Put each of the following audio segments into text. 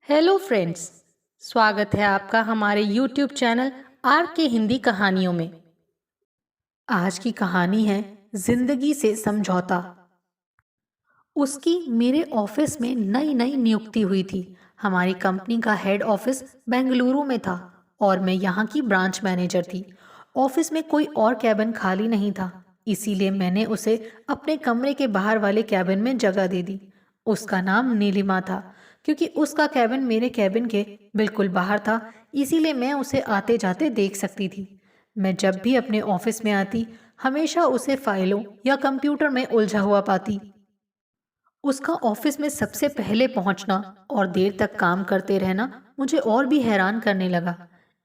Hello friends. स्वागत है आपका हमारे यूट्यूब चैनल आर के हिंदी कहानियों में। आज की कहानी है जिंदगी से समझौता। उसकी मेरे ऑफिस में नई नई नियुक्ति हुई थी। हमारी कंपनी का हेड ऑफिस बेंगलुरु में था और मैं यहाँ की ब्रांच मैनेजर थी। ऑफिस में कोई और कैबिन खाली नहीं था, इसीलिए मैंने उसे अपने कमरे के बाहर वाले कैबिन में जगह दे दी। उसका नाम नीलिमा था, क्योंकि उसका कैबिन मेरे कैबिन के बिल्कुल बाहर था, इसीलिए मैं उसे आते जाते देख सकती थी। मैं जब भी अपने ऑफिस में आती, हमेशा उसे फाइलों या कंप्यूटर में उलझा हुआ पाती। उसका ऑफिस में सबसे पहले पहुंचना और देर तक काम करते रहना मुझे और भी हैरान करने लगा।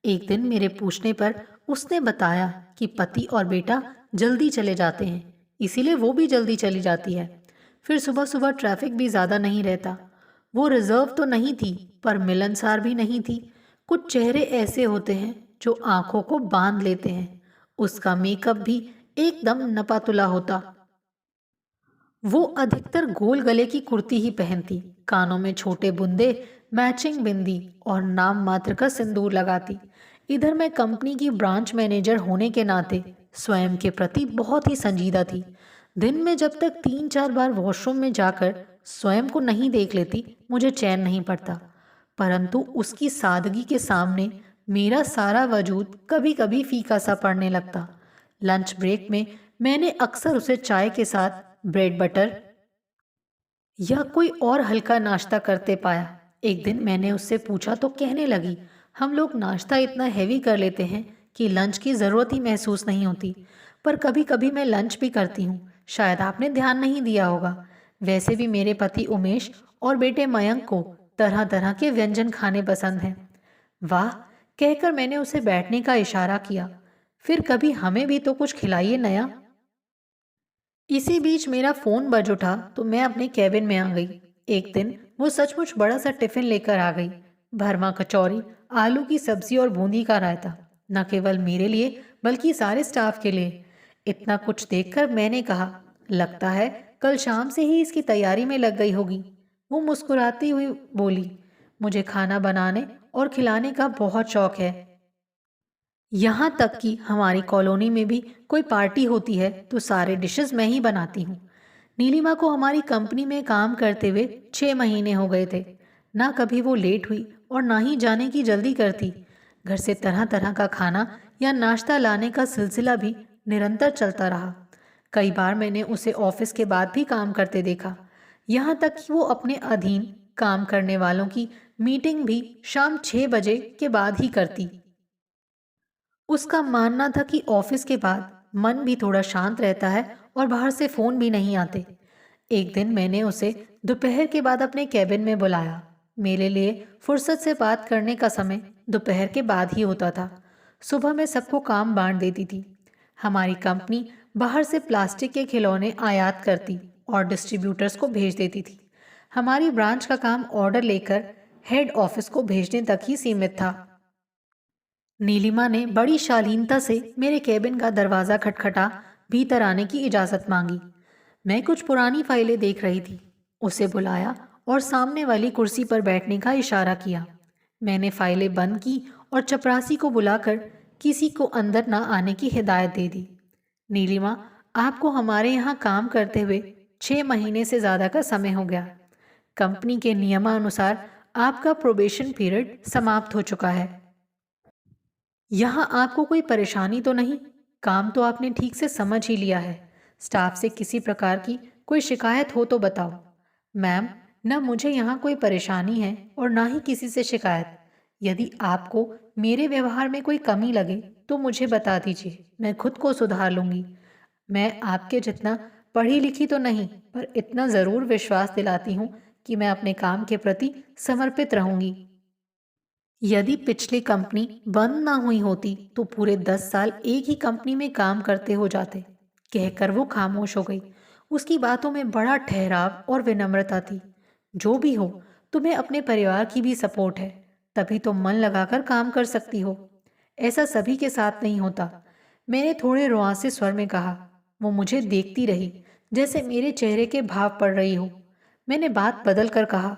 एक दिन मेरे पूछने पर उसने बताया कि पति और बेटा जल्दी चले जाते हैं, इसीलिए वो भी जल्दी चली जाती है। फिर सुबह सुबह ट्रैफिक भी ज़्यादा नहीं रहता। वो रिजर्व तो नहीं थी, पर मिलनसार भी नहीं थी। कुछ चेहरे ऐसे होते हैं जो आंखों को बांध लेते हैं। उसका मेकअप भी एकदम नपातुला होता। वो अधिकतर गोल गले की कुर्ती ही पहनती, कानों में छोटे बुंदे, मैचिंग बिंदी और नाम मात्र का सिंदूर लगाती। इधर मैं कंपनी की ब्रांच मैनेजर होने के नाते स्वयं के प्रति बहुत ही संजीदा थी। दिन में जब तक 3-4 बार वॉशरूम में जाकर स्वयं को नहीं देख लेती, मुझे चैन नहीं पड़ता। परंतु उसकी सादगी के सामने मेरा सारा वजूद कभी कभी फीका सा पड़ने लगता। लंच ब्रेक में मैंने अक्सर उसे चाय के साथ ब्रेड बटर या कोई और हल्का नाश्ता करते पाया। एक दिन मैंने उससे पूछा तो कहने लगी, हम लोग नाश्ता इतना हैवी कर लेते हैं कि लंच की ज़रूरत ही महसूस नहीं होती। पर कभी कभी मैं लंच भी करती हूँ, शायद आपने ध्यान नहीं दिया होगा। वैसे भी मेरे पति उमेश और बेटे मयंक को तरह तरह के व्यंजन खाने पसंद हैं। वाह, कहकर मैंने उसे बैठने का इशारा किया। फिर कभी हमें भी तो कुछ खिलाइए नया। इसी बीच मेरा फोन बज उठा तो मैं अपने कैबिन में आ गई। एक दिन वो सचमुच बड़ा सा टिफिन लेकर आ गई। भरमा कचौरी, आलू की सब्जी और बूंदी का रायता। न केवल मेरे लिए बल्कि सारे स्टाफ के लिए। इतना कुछ देखकर मैंने कहा, लगता है कल शाम से ही इसकी तैयारी में लग गई होगी। वो मुस्कुराती हुई बोली, मुझे खाना बनाने और खिलाने का बहुत शौक है। यहाँ तक कि हमारी कॉलोनी में भी कोई पार्टी होती है तो सारे डिशेस मैं ही बनाती हूँ। नीलिमा को हमारी कंपनी में काम करते हुए 6 महीने हो गए थे। ना कभी वो लेट हुई और ना ही जाने की जल्दी करती। घर से तरह तरह का खाना या नाश्ता लाने का सिलसिला भी निरंतर चलता रहा। कई बार मैंने उसे ऑफिस के बाद भी काम करते देखा। यहाँ तक कि वो अपने अधीन काम करने वालों की मीटिंग भी शाम 6 बजे के बाद ही करती। उसका मानना था कि ऑफिस के बाद मन भी थोड़ा शांत रहता है और बाहर से फोन भी नहीं आते। एक दिन मैंने उसे दोपहर के बाद अपने कैबिन में बुलाया। मेरे लिए फुर्सत से बात करने का समय दोपहर के बाद ही होता था। सुबह मैं सबको काम बांट देती थी। हमारी कंपनी बाहर से प्लास्टिक के खिलौने आयात करती और डिस्ट्रीब्यूटर्स को भेज देती थी। हमारी ब्रांच का काम ऑर्डर लेकर हेड ऑफिस को भेजने तक ही सीमित था। नीलिमा ने बड़ी शालीनता से मेरे केबिन का दरवाज़ा खटखटा भीतर आने की इजाज़त मांगी। मैं कुछ पुरानी फाइलें देख रही थी। उसे बुलाया और सामने वाली कुर्सी पर बैठने का इशारा किया। मैंने फाइलें बंद की और चपरासी को बुलाकर किसी को अंदर ना आने की हिदायत दे दी। नीलिमा, आपको हमारे यहाँ काम करते हुए 6 महीने से ज़्यादा का समय हो गया। कंपनी के नियमानुसार आपका प्रोबेशन पीरियड समाप्त हो चुका है। यहाँ आपको कोई परेशानी तो नहीं? काम तो आपने ठीक से समझ ही लिया है। स्टाफ से किसी प्रकार की कोई शिकायत हो तो बताओ। मैम, न मुझे यहाँ कोई परेशानी है और ना ही किसी से शिकायत। यदि आपको मेरे व्यवहार में कोई कमी लगे तो मुझे बता दीजिए, मैं खुद को सुधार लूँगी। मैं आपके जितना पढ़ी लिखी तो नहीं, पर इतना ज़रूर विश्वास दिलाती हूँ कि मैं अपने काम के प्रति समर्पित रहूँगी। यदि पिछली कंपनी बंद ना हुई होती तो पूरे 10 साल एक ही कंपनी में काम करते हो जाते। कहकर वो खामोश हो गई। उसकी बातों में बड़ा ठहराव और विनम्रता थी। जो भी हो, तुम्हें अपने परिवार की भी सपोर्ट है, तभी तो मन लगाकर काम कर सकती हो। ऐसा सभी के साथ नहीं होता। मैंने थोड़े रुआंसे स्वर में कहा। वो मुझे देखती रही, जैसे मेरे चेहरे के भाव पढ़ रही हो। मैंने बात बदल कर कहा,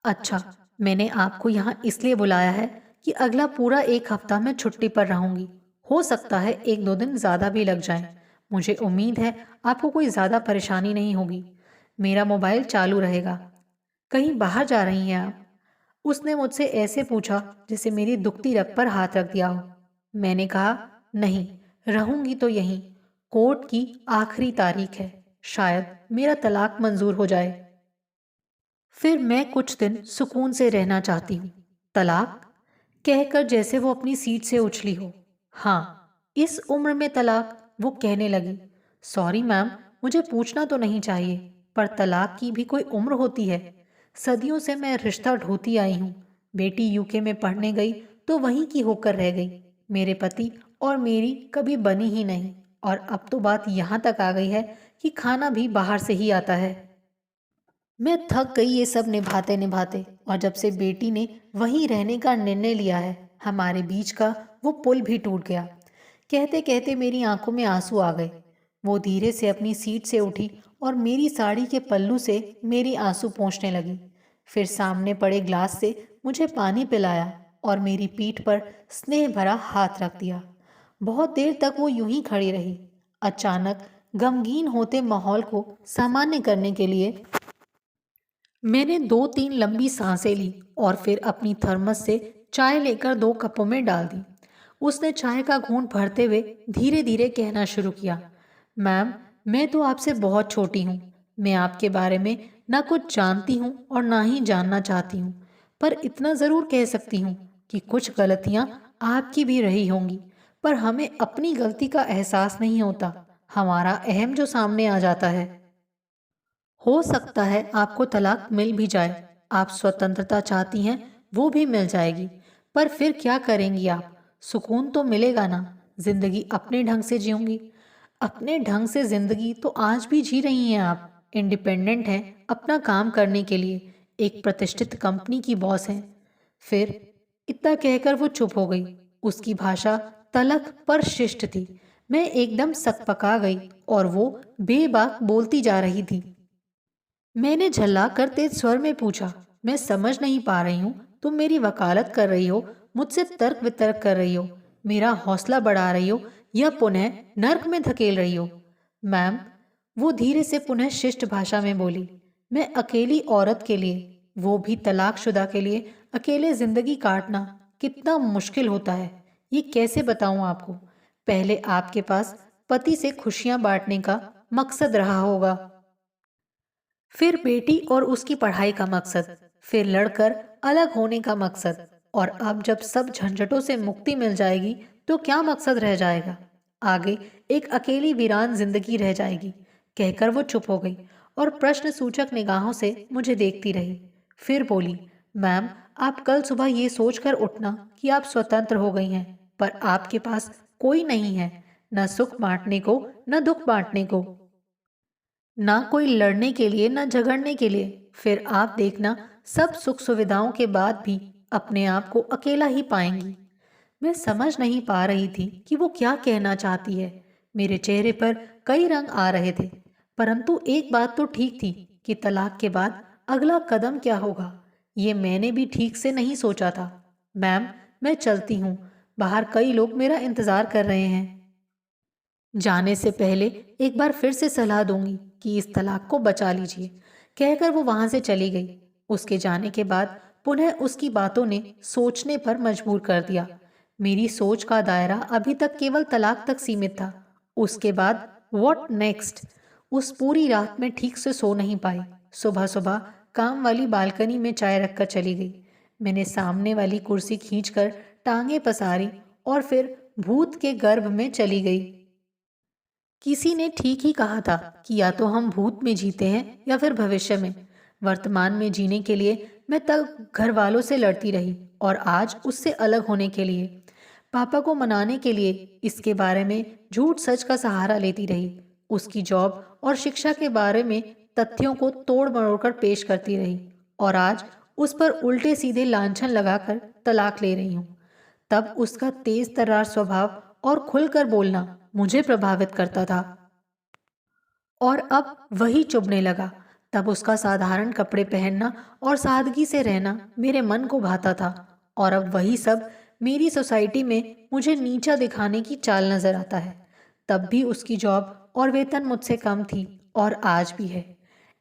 अच्छा, मैंने आपको यहाँ इसलिए बुलाया है कि अगला पूरा एक हफ्ता मैं छुट्टी पर रहूंगी। हो सकता है एक दो दिन ज़्यादा भी लग जाएं। मुझे उम्मीद है आपको कोई ज़्यादा परेशानी नहीं होगी। मेरा मोबाइल चालू रहेगा। कहीं बाहर जा रही हैं आप? उसने मुझसे ऐसे पूछा जैसे मेरी दुखती रग पर हाथ रख दिया हो। मैंने कहा, नहीं, रहूंगी तो यहीं। कोर्ट की आखिरी तारीख है, शायद मेरा तलाक मंजूर हो जाए। फिर मैं कुछ दिन सुकून से रहना चाहती हूँ। तलाक? कहकर जैसे वो अपनी सीट से उछली हो। हाँ, इस उम्र में तलाक? वो कहने लगी। सॉरी मैम, मुझे पूछना तो नहीं चाहिए, पर तलाक की भी कोई उम्र होती है। सदियों से मैं रिश्ता ढोती आई हूँ। बेटी यूके में पढ़ने गई तो वहीं की होकर रह गई। मेरे पति और मेरी कभी बनी ही नहीं, और अब तो बात यहाँ तक आ गई है कि खाना भी बाहर से ही आता है। मैं थक गई ये सब निभाते निभाते, और जब से बेटी ने वहीं रहने का निर्णय लिया है, हमारे बीच का वो पुल भी टूट गया। कहते कहते मेरी आंखों में आंसू आ गए। वो धीरे से अपनी सीट से उठी और मेरी साड़ी के पल्लू से मेरी आंसू पोंछने लगी। फिर सामने पड़े ग्लास से मुझे पानी पिलाया और मेरी पीठ पर स्नेह भरा हाथ रख दिया। बहुत देर तक वो यूं ही खड़ी रही। अचानक गमगीन होते माहौल को सामान्य करने के लिए मैंने दो तीन लंबी सांसें ली और फिर अपनी थर्मस से चाय लेकर दो कपों में डाल दी। उसने चाय का घूंट भरते हुए धीरे धीरे कहना शुरू किया। मैम, मैं तो आपसे बहुत छोटी हूँ। मैं आपके बारे में ना कुछ जानती हूँ और ना ही जानना चाहती हूँ, पर इतना ज़रूर कह सकती हूँ कि कुछ गलतियाँ आपकी भी रही होंगी, पर हमें अपनी गलती का एहसास नहीं होता। हमारा अहम जो सामने आ जाता है। हो सकता है आपको तलाक मिल भी जाए। आप स्वतंत्रता चाहती हैं, वो भी मिल जाएगी। पर फिर क्या करेंगी आप? सुकून तो मिलेगा ना? जिंदगी अपने ढंग से जीऊंगी। अपने ढंग से जिंदगी तो आज भी जी रही हैं आप। इंडिपेंडेंट हैं, अपना काम करने के लिए एक प्रतिष्ठित कंपनी की बॉस हैं। फिर इतना कहकर वो चुप हो गई। उसकी भाषा तलख पर शिष्ट थी। मैं एकदम सकपका गई और वो बेबाक बोलती जा रही थी। मैंने झल्ला कर तेज स्वर में पूछा, मैं समझ नहीं पा रही हूँ, तुम मेरी वकालत कर रही हो, मुझसे तर्क वितर्क कर रही हो, मेरा हौसला बढ़ा रही हो, या पुनः नर्क में धकेल रही हो? मैम, वो धीरे से पुनः शिष्ट भाषा में बोली, मैं अकेली औरत के लिए, वो भी तलाकशुदा के लिए, अकेले जिंदगी काटना कितना मुश्किल होता है, ये कैसे बताऊं आपको? पहले आपके पास पति से खुशियां बांटने का मकसद रहा होगा, फिर बेटी और उसकी पढ़ाई का मकसद, फिर लड़कर अलग होने का मकसद, और अब जब सब झंझटों से मुक्ति मिल जाएगी तो क्या मकसद रह जाएगा? आगे एक अकेली वीरान जिंदगी रह जाएगी। कहकर वो चुप हो गई और प्रश्न सूचक निगाहों से मुझे देखती रही। फिर बोली, मैम, आप कल सुबह ये सोचकर उठना कि आप स्वतंत्र हो गई हैं, पर आपके पास कोई नहीं है, न सुख बांटने को न दुख बांटने को, ना कोई लड़ने के लिए ना झगड़ने के लिए। फिर आप देखना, सब सुख सुविधाओं के बाद भी अपने आप को अकेला ही पाएंगी। मैं समझ नहीं पा रही थी कि वो क्या कहना चाहती है। मेरे चेहरे पर कई रंग आ रहे थे, परंतु एक बात तो ठीक थी कि तलाक के बाद अगला कदम क्या होगा, ये मैंने भी ठीक से नहीं सोचा था। मैम, मैं चलती हूँ, बाहर कई लोग मेरा इंतजार कर रहे हैं। जाने से पहले एक बार फिर से सलाह दूंगी कि इस तलाक को बचा लीजिए। कहकर वो वहां से चली गई। उसके जाने के बाद पुनः उसकी बातों ने सोचने पर मजबूर कर दिया। मेरी सोच का दायरा अभी तक केवल तलाक तक सीमित था। उसके बाद व्हाट नेक्स्ट? उस पूरी रात में ठीक से सो नहीं पाई। सुबह सुबह काम वाली बालकनी में चाय रखकर चली गई। मैंने सामने वाली कुर्सी खींचकर टांगे पसारी और फिर भूत के गर्भ में चली गई। किसी ने ठीक ही कहा था कि या तो हम भूत में जीते हैं या फिर भविष्य में। वर्तमान में जीने के लिए मैं तब घर वालों से लड़ती रही, और आज उससे अलग होने के लिए, पापा को मनाने के लिए इसके बारे में झूठ सच का सहारा लेती रही। उसकी जॉब और शिक्षा के बारे में तथ्यों को तोड़ मरोड़ कर पेश करती रही, और आज उस पर उल्टे सीधे लांछन लगाकर तलाक ले रही हूँ। तब उसका तेज तर्रार स्वभाव और खुलकर बोलना मुझे प्रभावित करता था, और अब वही चुभने लगा। तब उसका साधारण कपड़े पहनना और सादगी से रहना मेरे मन को भाता था, और अब वही सब मेरी सोसाइटी में मुझे नीचा दिखाने की चाल नजर आता है। तब भी उसकी जॉब और वेतन मुझसे कम थी, और आज भी है।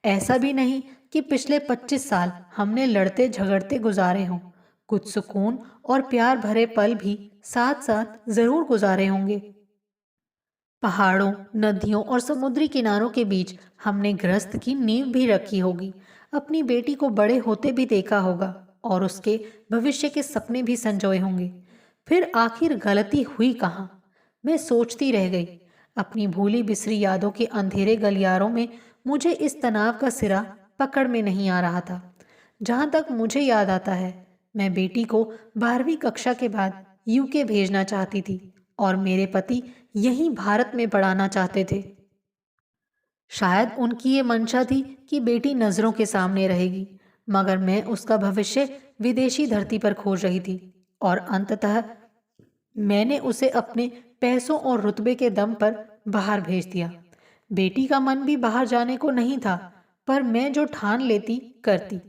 ऐसा भी नहीं कि पिछले 25 साल हमने लड़ते झगड़ते गुजारे हों। कुछ सुकून और प्यार भरे पल भी साथ साथ जरूर गुजारे होंगे। पहाड़ों, नदियों और समुद्री किनारों के बीच हमने गृहस्थ की नींव भी रखी होगी। अपनी बेटी को बड़े होते भी देखा होगा, और उसके भविष्य के सपने भी संजोए होंगे। फिर आखिर गलती हुई कहाँ? मैं सोचती रह गई। अपनी भूली बिसरी यादों के अंधेरे गलियारों में मुझे इस तनाव का सिरा पकड़ में नहीं आ रहा था। जहाँ तक मुझे याद आता है, मैं बेटी को 12वीं कक्षा के बाद यूके भेजना चाहती थी, और मेरे पति यहीं भारत में पढ़ाना चाहते थे। शायद उनकी ये मंशा थी कि बेटी नज़रों के सामने रहेगी, मगर मैं उसका भविष्य विदेशी धरती पर खोज रही थी। और अंततः मैंने उसे अपने पैसों और रुतबे के दम पर बाहर भेज दिया। बेटी का मन भी बाहर जाने को नहीं था, पर मैं जो ठान लेती करती।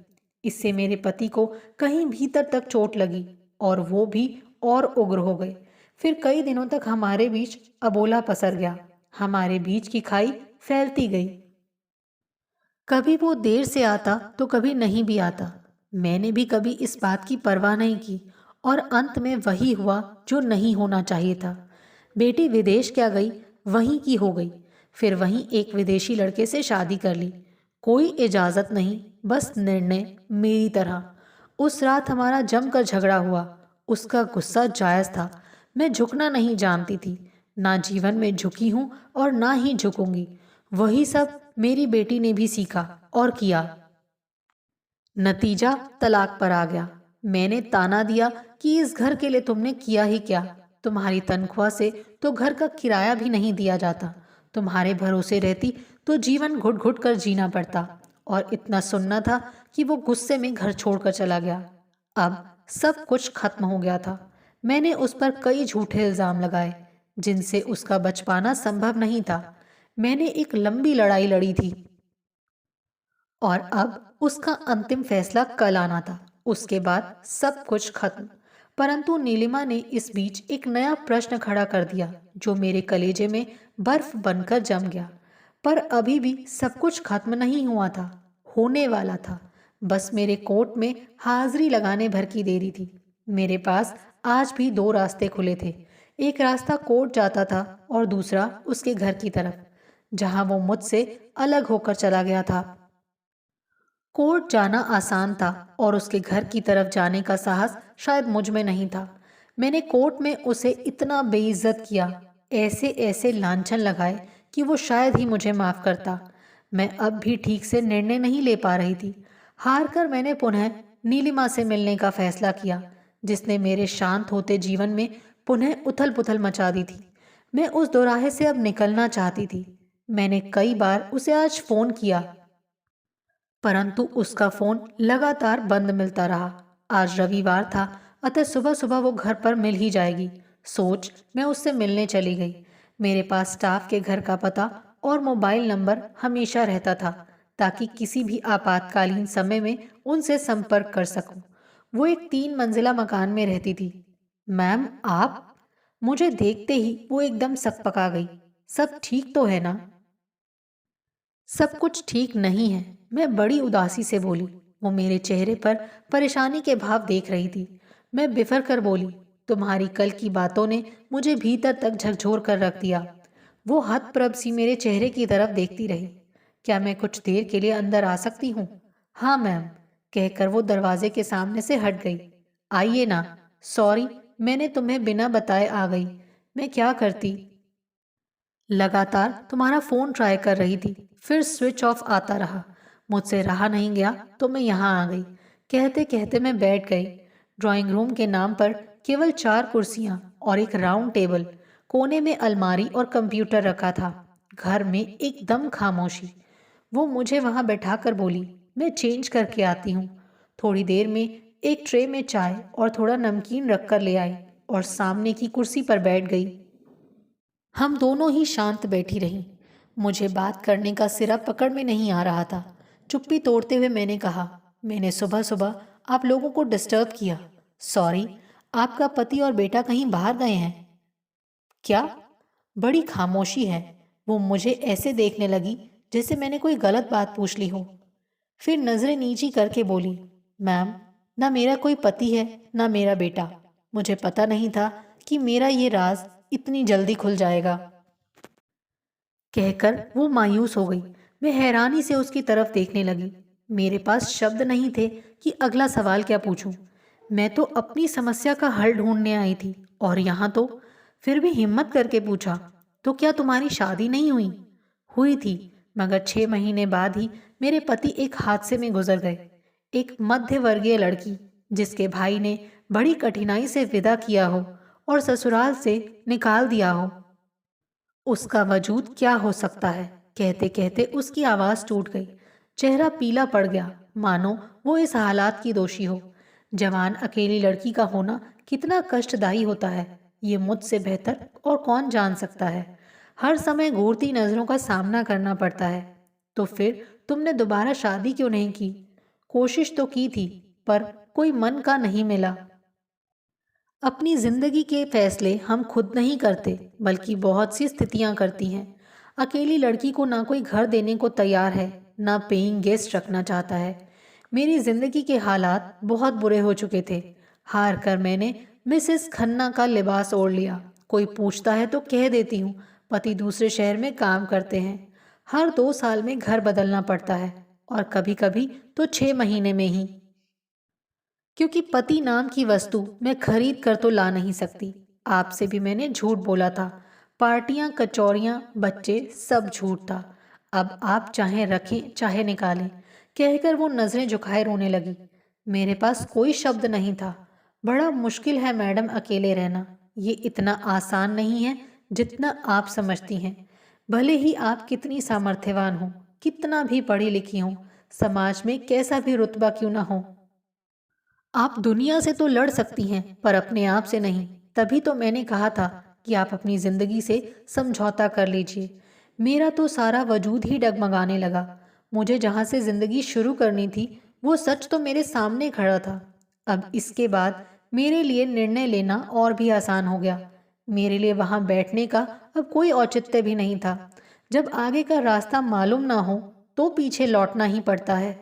इससे मेरे पति को कहीं भीतर तक चोट लगी, और वो भी और उग्र हो गए। फिर कई दिनों तक हमारे बीच अबोला पसर गया। हमारे बीच की खाई फैलती गई। कभी वो देर से आता तो कभी नहीं भी आता। मैंने भी कभी इस बात की परवाह नहीं की, और अंत में वही हुआ जो नहीं होना चाहिए था। बेटी विदेश क्या गई, वहीं की हो गई। फिर वहीं एक विदेशी लड़के से शादी कर ली। कोई इजाजत नहीं, बस निर्णय मेरी तरह। उस रात हमारा जमकर झगड़ा हुआ। उसका गुस्सा जायज था। मैं झुकना नहीं जानती थी, ना जीवन में झुकी हूं और ना ही झुकूंगी। वही सब मेरी बेटी ने भी सीखा और किया। नतीजा तलाक पर आ गया। मैंने ताना दिया कि इस घर के लिए तुमने किया ही क्या? तुम्हारी तनख्वाह से तो घर का किराया भी नहीं दिया जाता। तुम्हारे भरोसे रहती तो जीवन घुट घुट कर जीना पड़ता। और इतना सुनना था कि वो गुस्से में घर छोड़कर चला गया। अब सब कुछ खत्म हो गया था। मैंने उस पर कई झूठे इल्जाम लगाए, जिनसे उसका बच पाना संभव नहीं था। मैंने एक लंबी लड़ाई लड़ी थी, और अब उसका अंतिम फैसला कल आना था। उसके बाद सब कुछ खत्म। परंतु नीलिमा ने इस बीच एक नया प्रश्न खड़ा कर दिया, जो मेरे कलेजे में बर्फ बनकर जम गया। पर अभी भी सब कुछ खत्म नहीं हुआ था, होने वाला था। बस मेरे कोर्ट में हाजिरी लगाने भर की देरी थी। मेरे पास आज भी दो रास्ते खुले थे। एक रास्ता कोर्ट जाता था, और दूसरा उसके घर की तरफ, जहां वो मुझसे अलग होकर चला गया था। कोर्ट जाना आसान था, और उसके घर की तरफ जाने का साहस शायद मुझ में नहीं था। मैंने कोर्ट में उसे इतना बेइज्जत किया, ऐसे ऐसे लांछन लगाए कि वो शायद ही मुझे माफ करता। मैं अब भी ठीक से निर्णय नहीं ले पा रही थी। हार कर मैंने पुनः नीलिमा से मिलने का फैसला किया, जिसने मेरे शांत होते जीवन में पुनः उथल पुथल मचा दी थी। मैं उस दोराहे से अब निकलना चाहती थी। मैंने कई बार उसे आज फोन किया, परंतु उसका फोन लगातार बंद मिलता रहा। आज रविवार था, अतः सुबह सुबह वो घर पर मिल ही जाएगी। सोच मैं उससे मिलने चली गई। मेरे पास स्टाफ के घर का पता और मोबाइल नंबर हमेशा रहता था, ताकि किसी भी आपातकालीन समय में उनसे संपर्क कर सकूं। वो एक 3 मंजिला मकान में रहती थी। मैम, आप? मुझे देखते ही वो एकदम सकपका गई। सब ठीक तो है ना? सब कुछ ठीक नहीं है, मैं बड़ी उदासी से बोली। वो मेरे चेहरे पर परेशानी के भाव देख रही थी। मैं बिफर कर बोली, तुम्हारी कल की बातों ने मुझे भीतर तक झकझोर कर रख दिया। वो हतप्रभ सी मेरे चेहरे की तरफ देखती रही। क्या मैं कुछ देर के लिए अंदर आ सकती हूँ? हाँ मैम, कहकर वो दरवाजे के सामने से हट गई। आइए ना। सॉरी, मैंने तुम्हें बिना बताए आ गई। मैं क्या करती? लगातार तुम्हारा फोन ट्राई कर रही थी, फिर स्विच ऑफ आता रहा। मुझसे रहा नहीं गया तो मैं यहाँ आ गई। कहते कहते मैं बैठ गई। ड्राइंग रूम के नाम पर केवल 4 कुर्सियां और एक राउंड टेबल। कोने में अलमारी और कंप्यूटर रखा था। घर में एकदम खामोशी। वो मुझे वहां बैठाकर बोली, मैं चेंज करके आती हूँ। थोड़ी देर में एक ट्रे में चाय और थोड़ा नमकीन रख कर ले आई, और सामने की कुर्सी पर बैठ गई। हम दोनों ही शांत बैठी रहीं। मुझे बात करने का सिरा पकड़ में नहीं आ रहा था। चुप्पी तोड़ते हुए मैंने कहा, मैंने सुबह सुबह आप लोगों को डिस्टर्ब किया। सॉरी। आपका पति और बेटा कहीं बाहर गए हैं क्या? बड़ी खामोशी है। वो मुझे ऐसे देखने लगी जैसे मैंने कोई गलत बात पूछ ली हो। फिर नजरें नीची करके बोली, मैम, ना मेरा कोई पति है ना मेरा बेटा। मुझे पता नहीं था कि मेरा ये राज इतनी जल्दी खुल जाएगा। कहकर वो मायूस हो गई। मैं हैरानी से उसकी तरफ देखने लगी। मेरे पास शब्द नहीं थे कि अगला सवाल क्या पूछूं। मैं तो अपनी समस्या का हल ढूंढने आई थी और यहाँ तो। फिर भी हिम्मत करके पूछा, तो क्या तुम्हारी शादी नहीं हुई? हुई थी, मगर 6 महीने बाद ही मेरे पति एक हादसे में गुजर गए। एक मध्य वर्गीय लड़की जिसके भाई ने बड़ी कठिनाई से विदा किया हो और ससुराल से निकाल दिया हो। उसका वजूद क्या हो सकता है? कहते कहते उसकी आवाज टूट गई। चेहरा पीला पड़ गया, मानो वो इस हालात की दोषी हो। जवान अकेली लड़की का होना कितना कष्टदायी होता है, ये मुझसे बेहतर और कौन जान सकता है। हर समय घूरती नजरों का सामना करना पड़ता है। तो फिर तुमने दोबारा शादी क्यों नहीं की? कोशिश तो की थी, पर कोई मन का नहीं मिला। अपनी जिंदगी के फैसले हम खुद नहीं करते, बल्कि बहुत सी स्थितियां करती हैं। अकेली लड़की को ना कोई घर देने को तैयार है, ना पेइंग गेस्ट रखना चाहता है। मेरी जिंदगी के हालात बहुत बुरे हो चुके थे। हार कर मैंने मिसेस खन्ना का लिबास ओढ़ लिया। कोई पूछता है तो कह देती हूँ, पति दूसरे शहर में काम करते हैं। हर 2 साल में घर बदलना पड़ता है, और कभी कभी तो 6 महीने में ही। क्योंकि पति नाम की वस्तु मैं खरीद कर तो ला नहीं सकती। आपसे भी मैंने झूठ बोला था। पार्टियां, कचौरियां, बच्चे, सब झूठ था। अब आप चाहे रखें चाहे निकालें। कहकर वो नजरें झुकाए रोने लगी। मेरे पास कोई शब्द नहीं था। बड़ा मुश्किल है मैडम अकेले रहना। ये इतना आसान नहीं है जितना आप समझती हैं। भले ही आप कितनी सामर्थ्यवान हो, कितना भी पढ़ी लिखी हो, समाज में कैसा भी रुतबा क्यों ना हो, आप दुनिया से तो लड़ सकती हैं, पर अपने आप से नहीं। तभी तो मैंने कहा था कि आप अपनी जिंदगी से समझौता कर लीजिए। मेरा तो सारा वजूद ही डगमगाने लगा। मुझे जहाँ से जिंदगी शुरू करनी थी, वो सच तो मेरे सामने खड़ा था। अब इसके बाद मेरे लिए निर्णय लेना और भी आसान हो गया। मेरे लिए वहाँ बैठने का अब कोई औचित्य भी नहीं था। जब आगे का रास्ता मालूम ना हो तो पीछे लौटना ही पड़ता है।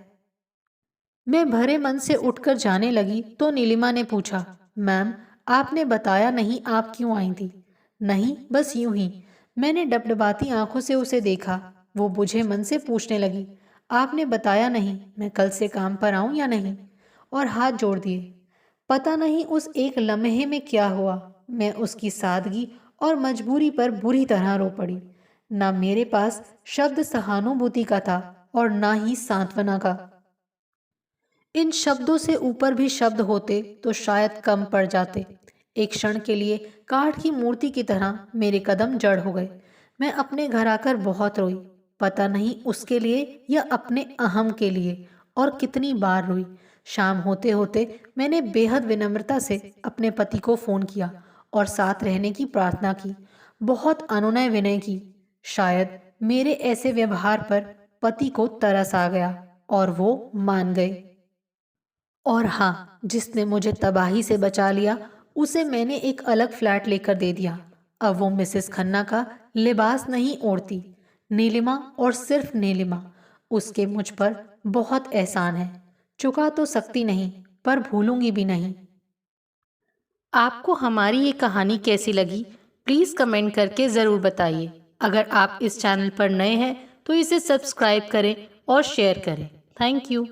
मैं भरे मन से उठकर जाने लगी तो नीलिमा ने पूछा, मैम, आपने बताया नहीं आप क्यों आई थी? नहीं, बस यूं ही। मैंने डबडबाती आंखों से उसे देखा। वो बुझे मन से पूछने लगी, आपने बताया नहीं मैं कल से काम पर आऊं या नहीं? और हाथ जोड़ दिए। पता नहीं उस एक लम्हे में क्या हुआ, मैं उसकी सादगी और मजबूरी पर बुरी तरह रो पड़ी। ना मेरे पास शब्द सहानुभूति का था और ना ही सांत्वना का। इन शब्दों से ऊपर भी शब्द होते तो शायद कम पड़ जाते। एक क्षण के लिए काठ की मूर्ति की तरह मेरे कदम जड़ हो गए। मैं अपने घर आकर बहुत रोई। पता नहीं उसके लिए या अपने अहम के लिए, और कितनी बार रोई। शाम होते होते मैंने बेहद विनम्रता से अपने पति को फोन किया और साथ रहने की प्रार्थना की। बहुत अनुनय विनय की। शायद मेरे ऐसे व्यवहार पर पति को तरस आ गया और वो मान गए। और हाँ, जिसने मुझे तबाही से बचा लिया, उसे मैंने एक अलग फ्लैट लेकर दे दिया। अब वो मिसेस खन्ना का लिबास नहीं ओढ़ती। नीलिमा और सिर्फ नीलिमा। उसके मुझ पर बहुत एहसान है। चुका तो सकती नहीं, पर भूलूंगी भी नहीं। आपको हमारी ये कहानी कैसी लगी, प्लीज़ कमेंट करके ज़रूर बताइए। अगर आप इस चैनल पर नए हैं तो इसे सब्सक्राइब करें और शेयर करें। Thank you.